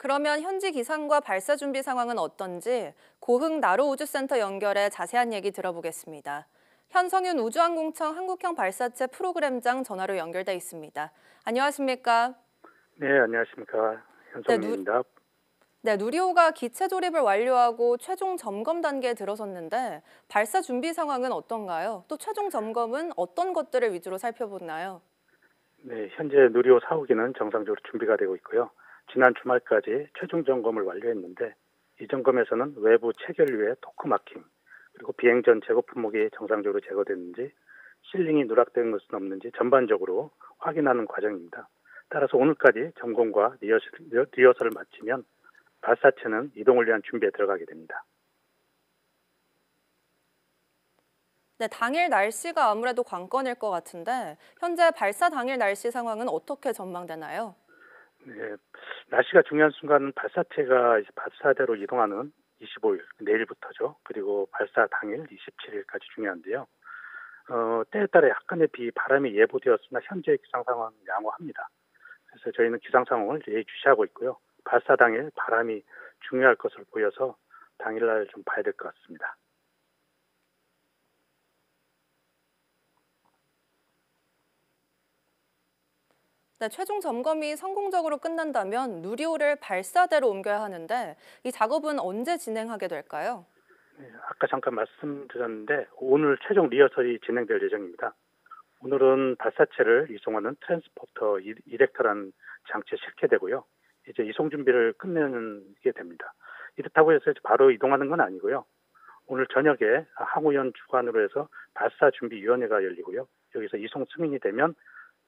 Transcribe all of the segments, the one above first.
그러면 현지 기상과 발사 준비 상황은 어떤지 고흥 나로우주센터 연결해 자세한 얘기 들어보겠습니다. 현성윤 우주항공청 한국형 발사체 프로그램장 전화로 연결돼 있습니다. 안녕하십니까? 네, 안녕하십니까. 네, 현성민입니다. 누리호가 기체 조립을 완료하고 최종 점검 단계에 들어섰는데 발사 준비 상황은 어떤가요? 또 최종 점검은 어떤 것들을 위주로 살펴보나요? 네, 현재 누리호 4호기는 정상적으로 준비가 되고 있고요. 지난 주말까지 최종 점검을 완료했는데 이 점검에서는 외부 체결유의 토크 마킹, 그리고 비행 전 재고 품목이 정상적으로 제거됐는지, 실링이 누락된 것은 없는지 전반적으로 확인하는 과정입니다. 따라서 오늘까지 점검과 리허설을 마치면 발사체는 이동을 위한 준비에 들어가게 됩니다. 네, 당일 날씨가 아무래도 관건일 것 같은데 현재 발사 당일 날씨 상황은 어떻게 전망되나요? 네, 날씨가 중요한 순간은 발사체가 이제 발사대로 이동하는 25일, 내일부터죠. 그리고 발사 당일 27일까지 중요한데요. 때에 따라 약간의 바람이 예보되었으나 현재 기상 상황은 양호합니다. 그래서 저희는 기상 상황을 예의주시하고 있고요. 발사 당일 바람이 중요할 것으로 보여서 당일날 좀 봐야 될 것 같습니다. 네, 최종 점검이 성공적으로 끝난다면 누리호를 발사대로 옮겨야 하는데 이 작업은 언제 진행하게 될까요? 네, 아까 잠깐 말씀드렸는데 오늘 최종 리허설이 진행될 예정입니다. 오늘은 발사체를 이송하는 트랜스포터 이렉터라는 장치에 싣게 되고요. 이제 이송 준비를 끝내게 됩니다. 이렇다고 해서 바로 이동하는 건 아니고요. 오늘 저녁에 항우연 주관으로 해서 발사준비위원회가 열리고요. 여기서 이송 승인이 되면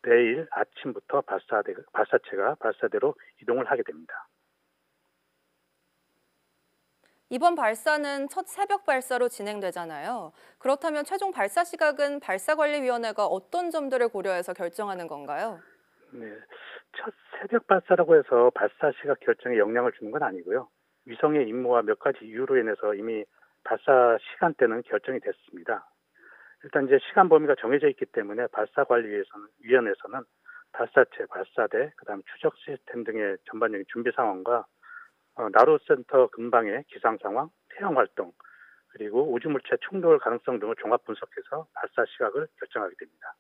내일 아침부터 발사체가 발사대로 이동을 하게 됩니다. 이번 발사는 첫 새벽 발사로 진행되잖아요. 그렇다면 최종 발사 시각은 발사관리위원회가 어떤 점들을 고려해서 결정하는 건가요? 네, 첫 새벽 발사라고 해서 발사 시각 결정에 영향을 주는 건 아니고요. 위성의 임무와 몇 가지 이유로 인해서 이미 발사 시간대는 결정이 됐습니다. 일단 이제 시간 범위가 정해져 있기 때문에 발사관리위원회에서는 발사체, 발사대, 그다음 추적 시스템 등의 전반적인 준비 상황과 나로센터 근방의 기상 상황, 태양 활동, 그리고 우주물체 충돌 가능성 등을 종합 분석해서 발사 시각을 결정하게 됩니다.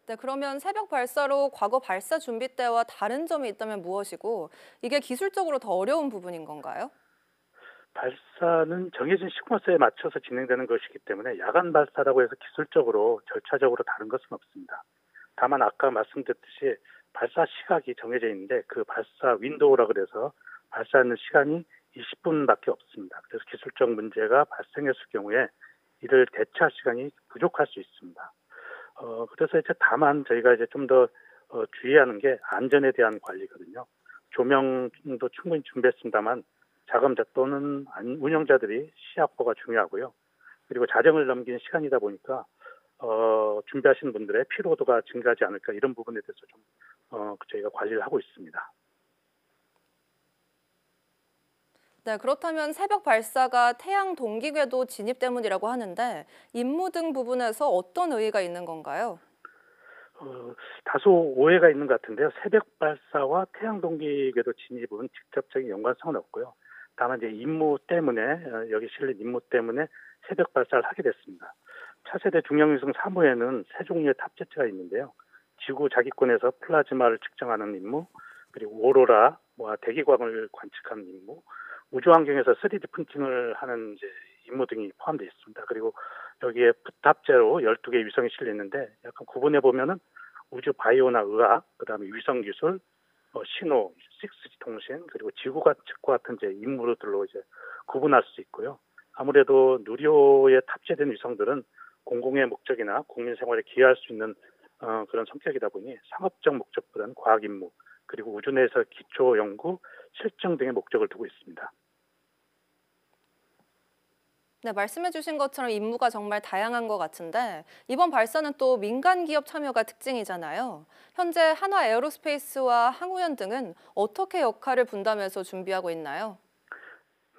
네, 그러면 새벽 발사로 과거 발사 준비 때와 다른 점이 있다면 무엇이고 이게 기술적으로 더 어려운 부분인 건가요? 발사는 정해진 시퀀스에 맞춰서 진행되는 것이기 때문에 야간 발사라고 해서 기술적으로 절차적으로 다른 것은 없습니다. 다만 아까 말씀드렸듯이 발사 시각이 정해져 있는데 그 발사 윈도우라 그래서 발사하는 시간이 20분밖에 없습니다. 그래서 기술적 문제가 발생했을 경우에 이를 대체할 시간이 부족할 수 있습니다. 그래서 이제 다만 저희가 이제 좀 더 주의하는 게 안전에 대한 관리거든요. 조명도 충분히 준비했습니다만 자금자 또는 운영자들이 시야 확보가 중요하고요. 그리고 자정을 넘긴 시간이다 보니까 준비하시는 분들의 피로도가 증가하지 않을까 이런 부분에 대해서 좀 저희가 관리를 하고 있습니다. 네, 그렇다면 새벽 발사가 태양 동기궤도 진입 때문이라고 하는데 임무 등 부분에서 어떤 의의가 있는 건가요? 다소 오해가 있는 것 같은데요. 새벽 발사와 태양 동기궤도 진입은 직접적인 연관성은 없고요. 다만 이제 임무 때문에 여기 실린 임무 때문에 새벽 발사를 하게 됐습니다. 차세대 중형위성 3호에는 세 종류의 탑재체가 있는데요. 지구 자기권에서 플라즈마를 측정하는 임무, 그리고 오로라, 대기광을 관측하는 임무, 우주 환경에서 3D 프린팅을 하는 이제 임무 등이 포함되어 있습니다. 그리고 여기에 부탑재로 12개의 위성이 실리는데 약간 구분해 보면은 우주 바이오나 의학, 그다음에 위성 기술, 신호, 6G 통신, 그리고 지구 관측과 같은 이제 임무들로 이제 구분할 수 있고요. 아무래도 누리호에 탑재된 위성들은 공공의 목적이나 국민 생활에 기여할 수 있는 그런 성격이다 보니 상업적 목적보다는 과학 임무, 그리고 우주 내에서 기초 연구, 실증 등의 목적을 두고 있습니다. 네, 말씀해주신 것처럼 임무가 정말 다양한 것 같은데 이번 발사는 또 민간 기업 참여가 특징이잖아요. 현재 한화 에어로스페이스와 항우연 등은 어떻게 역할을 분담해서 준비하고 있나요?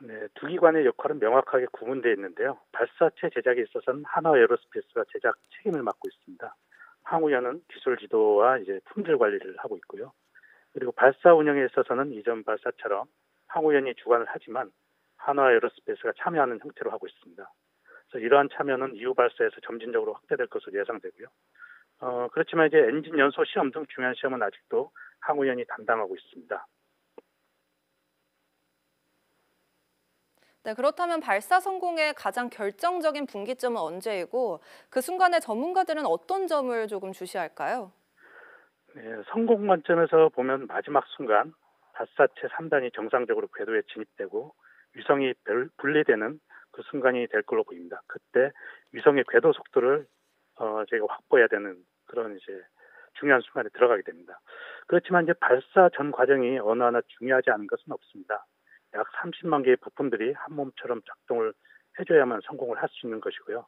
네, 두 기관의 역할은 명확하게 구분되어 있는데요. 발사체 제작에 있어서는 한화 에어로스페이스가 제작 책임을 맡고 있습니다. 항우연은 기술 지도와 이제 품질 관리를 하고 있고요. 그리고 발사 운영에 있어서는 이전 발사처럼 항우연이 주관을 하지만 한화 에어로스페이스가 참여하는 형태로 하고 있습니다. 그래서 이러한 참여는 이후 발사에서 점진적으로 확대될 것으로 예상되고요. 그렇지만 이제 엔진 연소 시험 등 중요한 시험은 아직도 항우연이 담당하고 있습니다. 네, 그렇다면 발사 성공의 가장 결정적인 분기점은 언제이고 그 순간에 전문가들은 어떤 점을 조금 주시할까요? 네, 성공 관점에서 보면 마지막 순간 발사체 3단이 정상적으로 궤도에 진입되고 위성이 분리되는 그 순간이 될 걸로 보입니다. 그때 위성의 궤도 속도를 저희가 확보해야 되는 그런 이제 중요한 순간에 들어가게 됩니다. 그렇지만 이제 발사 전 과정이 어느 하나 중요하지 않은 것은 없습니다. 약 30만 개의 부품들이 한 몸처럼 작동을 해줘야만 성공을 할 수 있는 것이고요.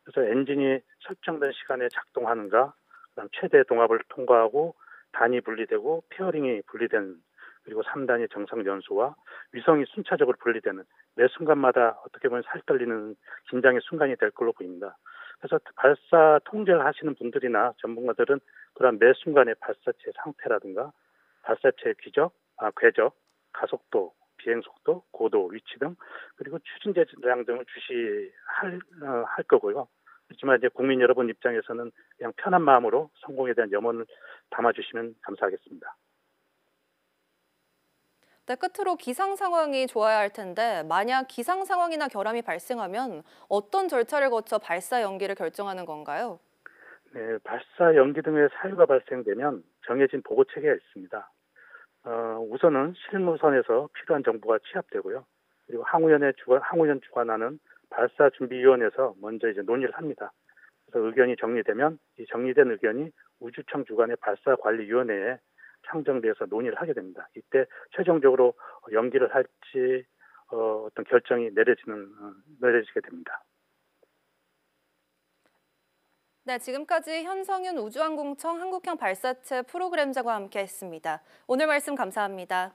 그래서 엔진이 설정된 시간에 작동하는가, 그다음 최대 동압을 통과하고 단이 분리되고 페어링이 분리된 그리고 3단이 정상 연소와 위성이 순차적으로 분리되는 매 순간마다 어떻게 보면 살 떨리는 긴장의 순간이 될 걸로 보입니다. 그래서 발사 통제를 하시는 분들이나 전문가들은 그런 매 순간의 발사체 상태라든가 발사체의 궤적, 가속도, 비행 속도, 고도, 위치 등 그리고 추진 제량 등을 할 거고요. 그렇지만 이제 국민 여러분 입장에서는 그냥 편한 마음으로 성공에 대한 염원을 담아주시면 감사하겠습니다. 네, 끝으로 기상 상황이 좋아야 할 텐데 만약 기상 상황이나 결함이 발생하면 어떤 절차를 거쳐 발사 연기를 결정하는 건가요? 네, 발사 연기 등의 사유가 발생되면 정해진 보고 체계가 있습니다. 우선은 실무선에서 필요한 정보가 취합되고요. 그리고 항우연 주관하는 발사준비위원회에서 먼저 이제 논의를 합니다. 그래서 의견이 정리되면 이 정리된 의견이 우주청 주관의 발사관리위원회에 상정돼서 논의를 하게 됩니다. 이때 최종적으로 연기를 할지 어떤 결정이 내려지게 됩니다. 네, 지금까지 현성윤 우주항공청 한국형 발사체 프로그램장과 함께했습니다. 오늘 말씀 감사합니다.